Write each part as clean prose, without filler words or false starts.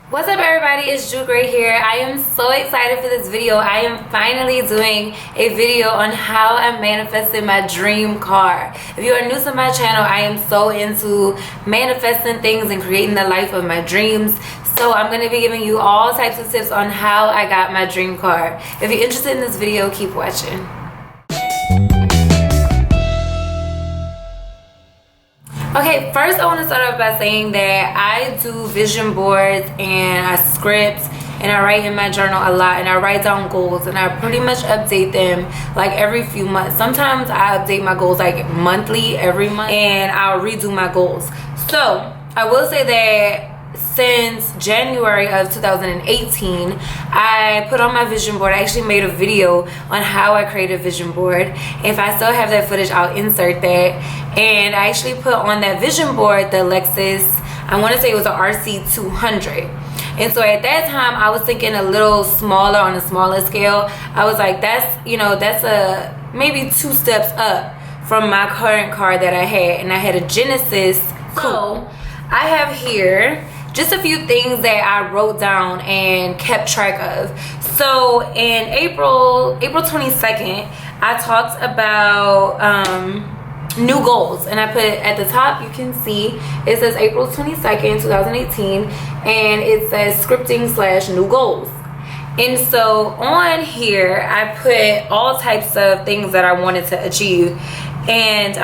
What's up everybody, it's Jugray here. I am so excited for this video. I am finally doing a video on how I manifested my dream car. If you are new to my channel, I am so into manifesting things and creating the life of my dreams. So I'm going to be giving you all types of tips on how I got my dream car. If you're interested in this video, keep watching. Okay, first I want to start off by saying that I do vision boards and I script and I write in my journal a lot, and I write down goals and I pretty much update them like every few months. Sometimes I update my goals like monthly, every month, and I'll redo my goals. So I will say that since January of 2018, I put on my vision board. I actually made a video on how I create a vision board. If I still have that footage, I'll insert that. And I actually put on that vision board the Lexus, I want to say it was an RC200. And so at that time, I was thinking a little smaller, on a smaller scale. I was like, that's, you know, that's a maybe 2 steps up from my current car that I had. And I had a Genesis Coupe. So I have here just a few things that I wrote down and kept track of. So in April 22nd, I talked about new goals, and I put it at the top. You can see it says April 22nd 2018, and it says scripting / new goals. And so on here I put all types of things that I wanted to achieve, and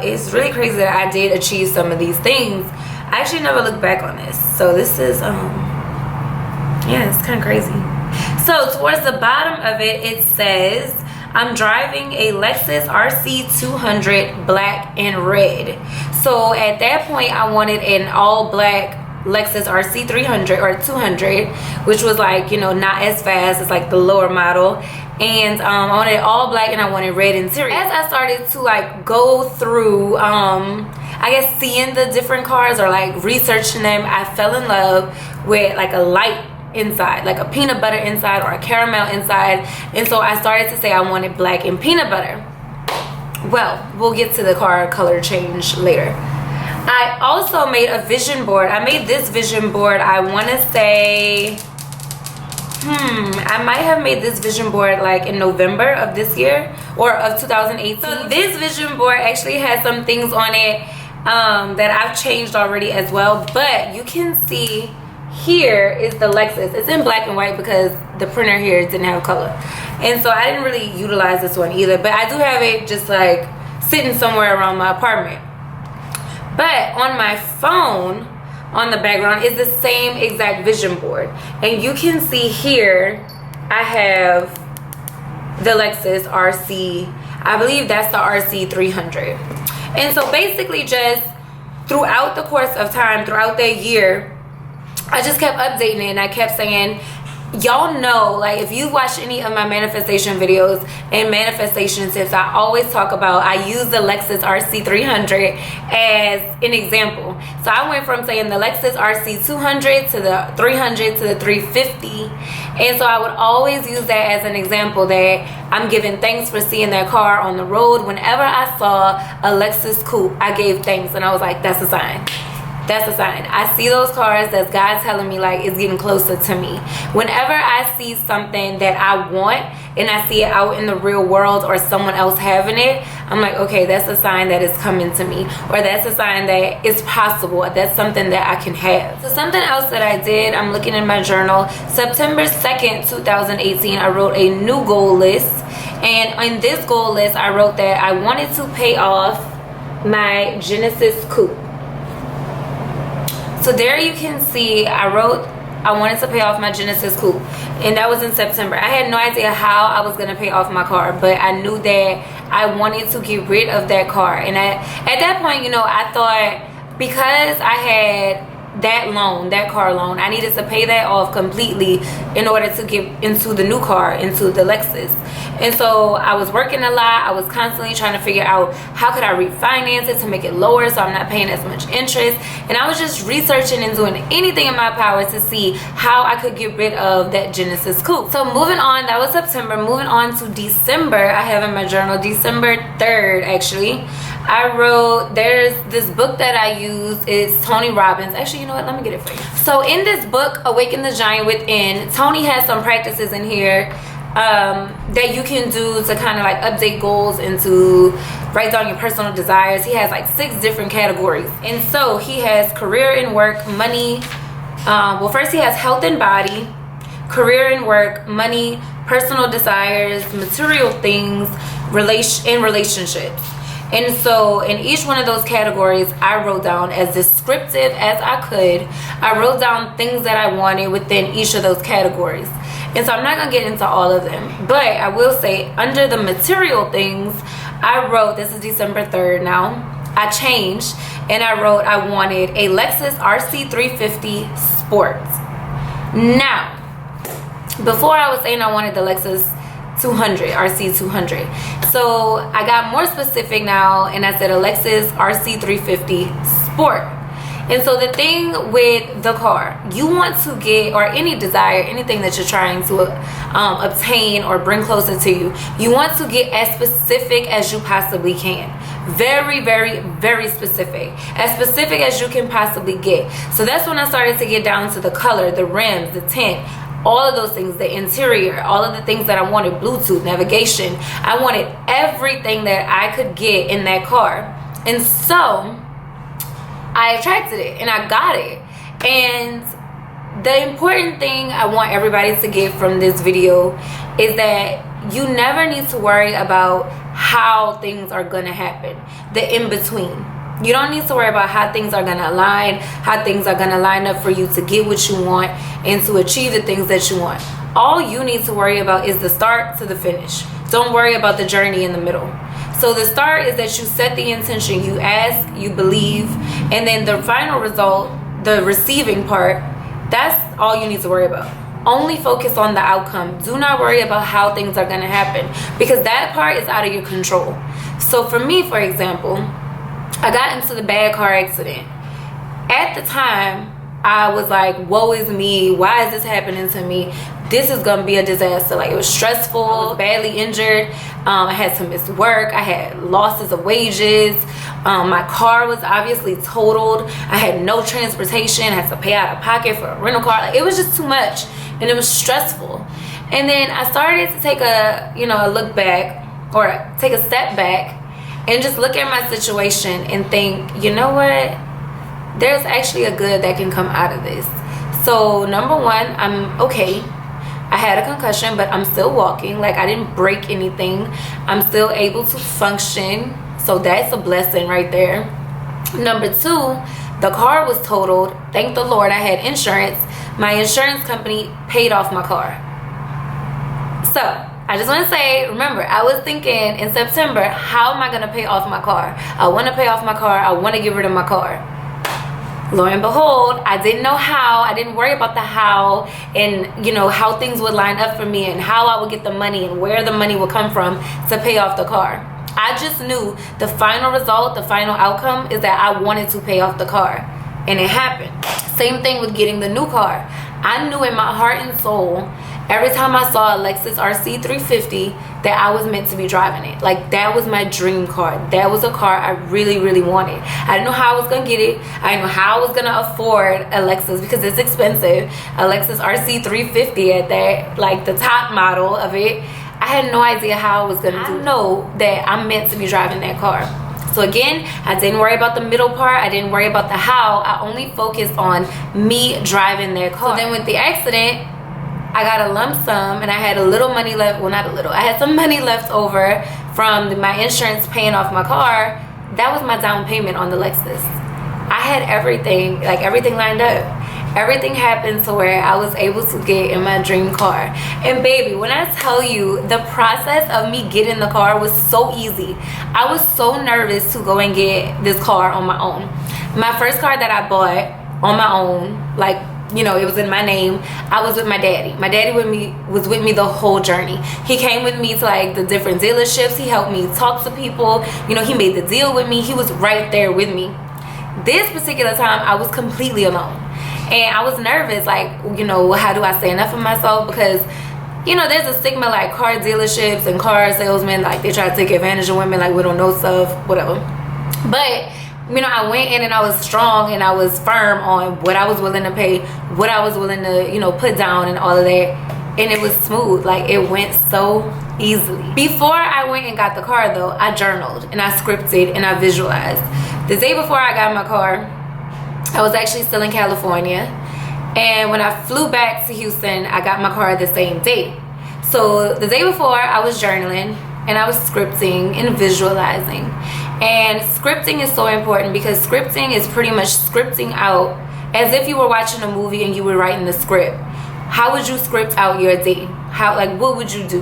it's really crazy that I did achieve some of these things. I actually never looked back on this, so this is yeah, it's kind of crazy. So towards the bottom of it, it says I'm driving a Lexus RC200 black and red. So at that point, I wanted an all black Lexus RC300 or 200, which was like, you know, not as fast. It's like the lower model. And I wanted all black and I wanted red interior. As I started to like go through, I guess seeing the different cars or like researching them, I fell in love with like a light inside, like a peanut butter inside or a caramel inside. And so I started to say I wanted black and peanut butter. Well, we'll get to the car color change later. I also made a vision board. I made this vision board, I want to say I might have made this vision board like in November of this year or of 2018. So this vision board actually has some things on it that I've changed already as well, but you can see here is the Lexus. It's in black and white because the printer here didn't have color, and so I didn't really utilize this one either, but I do have it just like sitting somewhere around my apartment. But on my phone, on the background is the same exact vision board, and you can see here I have the Lexus RC, I believe that's the RC300. And so basically just throughout the course of time, throughout that year, I just kept updating it, and I kept saying, y'all know, like if you watch any of my manifestation videos and manifestation tips, I always talk about, I use the Lexus RC300 as an example. So I went from saying the Lexus RC200 to the 300 to the 350, and so I would always use that as an example that I'm giving thanks for seeing that car on the road. Whenever I saw a Lexus Coupe, I gave thanks, and I was like, that's a sign. That's a sign. I see those cars, that's God telling me like it's getting closer to me. Whenever I see something that I want and I see it out in the real world or someone else having it, I'm like, okay, that's a sign that it's coming to me, or that's a sign that it's possible, that's something that I can have. So something else that I did, I'm looking in my journal, September 2nd 2018, I wrote a new goal list, and in this goal list I wrote that I wanted to pay off my Genesis Coupe. So there you can see I wrote I wanted to pay off my Genesis Coupe, and that was in September. I had no idea how I was going to pay off my car, but I knew that I wanted to get rid of that car. And at that point, you know, I thought because I had that loan, that car loan, I needed to pay that off completely in order to get into the new car, into the Lexus. And so I was working a lot. I was constantly trying to figure out how could I refinance it to make it lower so I'm not paying as much interest. And I was just researching and doing anything in my power to see how I could get rid of that Genesis Coupe. So moving on, that was September. Moving on to December, I have in my journal, December 3rd actually, I wrote, there's this book that I use, it's Tony Robbins. Actually, you know what, let me get it for you. So in this book, Awaken the Giant Within, Tony has some practices in here that you can do to kind of like update goals and to write down your personal desires. He has like 6 different categories. And so he has career and work, money. Well, first he has health and body, career and work, money, personal desires, material things, relationships. And so in each one of those categories, I wrote down as descriptive as I could. I wrote down things that I wanted within each of those categories. And so I'm not going to get into all of them. But I will say, under the material things, I wrote, this is December 3rd now, I changed. And I wrote I wanted a Lexus RC350 Sport. Now, before I was saying I wanted the Lexus 200, RC200. So I got more specific now and I said a Lexus RC350 Sport. And so the thing with the car, you want to get, or any desire, anything that you're trying to obtain or bring closer to you, you want to get as specific as you possibly can. Very, very, very specific. As specific as you can possibly get. So that's when I started to get down to the color, the rims, the tint, all of those things, the interior, all of the things that I wanted, Bluetooth, navigation. I wanted everything that I could get in that car. And so I attracted it and I got it. And the important thing I want everybody to get from this video is that you never need to worry about how things are gonna happen, the in-between. You don't need to worry about how things are gonna align, how things are gonna line up for you to get what you want and to achieve the things that you want. All you need to worry about is the start to the finish. Don't worry about the journey in the middle. So the start is that you set the intention, you ask, you believe, and then the final result, the receiving part, that's all you need to worry about. Only focus on the outcome. Do not worry about how things are gonna happen because that part is out of your control. So for me, for example, I got into the bad car accident. At the time, I was like, woe is me. Why is this happening to me? This is going to be a disaster. Like, it was stressful. I was badly injured. I had to miss work. I had losses of wages. My car was obviously totaled. I had no transportation. I had to pay out of pocket for a rental car. Like, it was just too much. And it was stressful. And then I started to take a look back, or take a step back, and just look at my situation and think, you know what? There's actually a good that can come out of this. So number one, I'm okay. I had a concussion, but I'm still walking. Like, I didn't break anything. I'm still able to function. So that's a blessing right there. Number two, the car was totaled. Thank the Lord I had insurance. My insurance company paid off my car. So I just want to say, remember, I was thinking in September, how am I going to pay off my car? I want to pay off my car. I want to get rid of my car. Lo and behold, I didn't know how. I didn't worry about the how and, how things would line up for me and how I would get the money and where the money would come from to pay off the car. I just knew the final result, the final outcome is that I wanted to pay off the car. And it happened. Same thing with getting the new car. I knew in my heart and soul, every time I saw a Lexus RC350, that I was meant to be driving it. Like, that was my dream car. That was a car I really, really wanted. I didn't know how I was gonna get it. I didn't know how I was gonna afford a Lexus because it's expensive. A Lexus RC350 at that, like the top model of it. I had no idea how I was gonna do it. I know that I'm meant to be driving that car. So again, I didn't worry about the middle part. I didn't worry about the how. I only focused on me driving that car. So then with the accident, I got a lump sum and I had a little money left. Well, not a little. I had some money left over from my insurance paying off my car. That was my down payment on the Lexus. I had everything, like everything lined up. Everything happened to where I was able to get in my dream car. And baby, when I tell you, the process of me getting the car was so easy. I was so nervous to go and get this car on my own. My first car that I bought on my own, like, it was in my name. I was with my daddy. My daddy was with me the whole journey. He came with me to like the different dealerships. He helped me talk to people. He made the deal with me. He was right there with me. This particular time, I was completely alone. And I was nervous, like, how do I stand up for myself? Because, there's a stigma like car dealerships and car salesmen, like they try to take advantage of women, like we don't know stuff, whatever. But you know, I went in and I was strong and I was firm on what I was willing to pay, what I was willing to, you know, put down and all of that. And it was smooth. Like, it went so easily. Before I went and got the car though, I journaled and I scripted and I visualized. The day before I got my car, I was actually still in California. And when I flew back to Houston, I got my car the same day. So the day before, I was journaling and I was scripting and visualizing. And scripting is so important because scripting is pretty much scripting out as if you were watching a movie and you were writing the script. How would you script out your day? How, like, what would you do?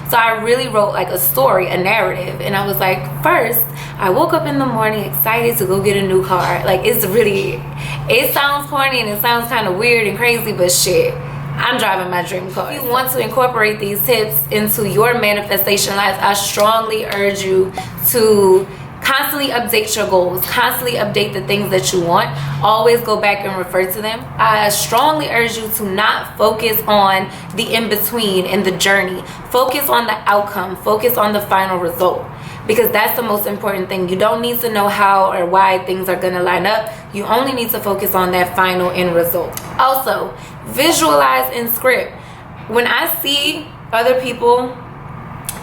So I really wrote like a story, a narrative. And I was like, first, I woke up in the morning excited to go get a new car. Like, it's really, it sounds corny and it sounds kind of weird and crazy, but shit, I'm driving my dream car. If you want to incorporate these tips into your manifestation life, I strongly urge you to constantly update your goals, constantly update the things that you want, always go back and refer to them. I strongly urge you to not focus on the in-between and the journey. Focus on the outcome, focus on the final result, because that's the most important thing. You don't need to know how or why things are going to line up. You only need to focus on that final end result. Also, visualize and script. When I see other people,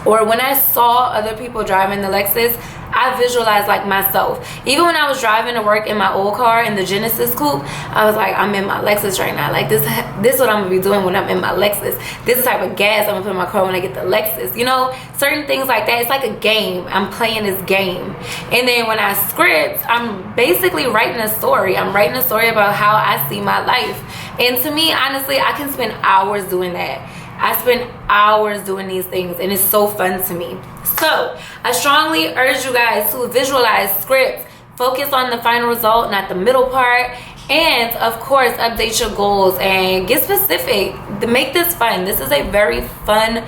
or when I saw other people driving the Lexus, I visualized like myself. Even when I was driving to work in my old car in the Genesis coupe, I was like, I'm in my Lexus right now. Like, this is what I'm gonna be doing when I'm in my Lexus. This is the type of gas I'm gonna put in my car when I get the Lexus. You know, certain things like that. It's like a game. I'm playing this game. And then when I script, I'm basically writing a story. I'm writing a story about how I see my life. And to me, honestly, I can spend hours doing that. I spend hours doing these things and it's so fun to me. So I strongly urge you guys to visualize, script, focus on the final result, not the middle part, and of course update your goals and get specific to make this fun. This is a very fun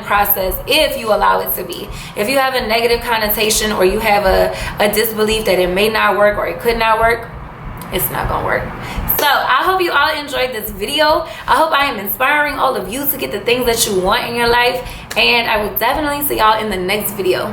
process if you allow it to be. If you have a negative connotation or you have a disbelief that it may not work or it could not work, it's not gonna work. So I hope you all enjoyed this video. I hope I am inspiring all of you to get the things that you want in your life, and I will definitely see y'all in the next video.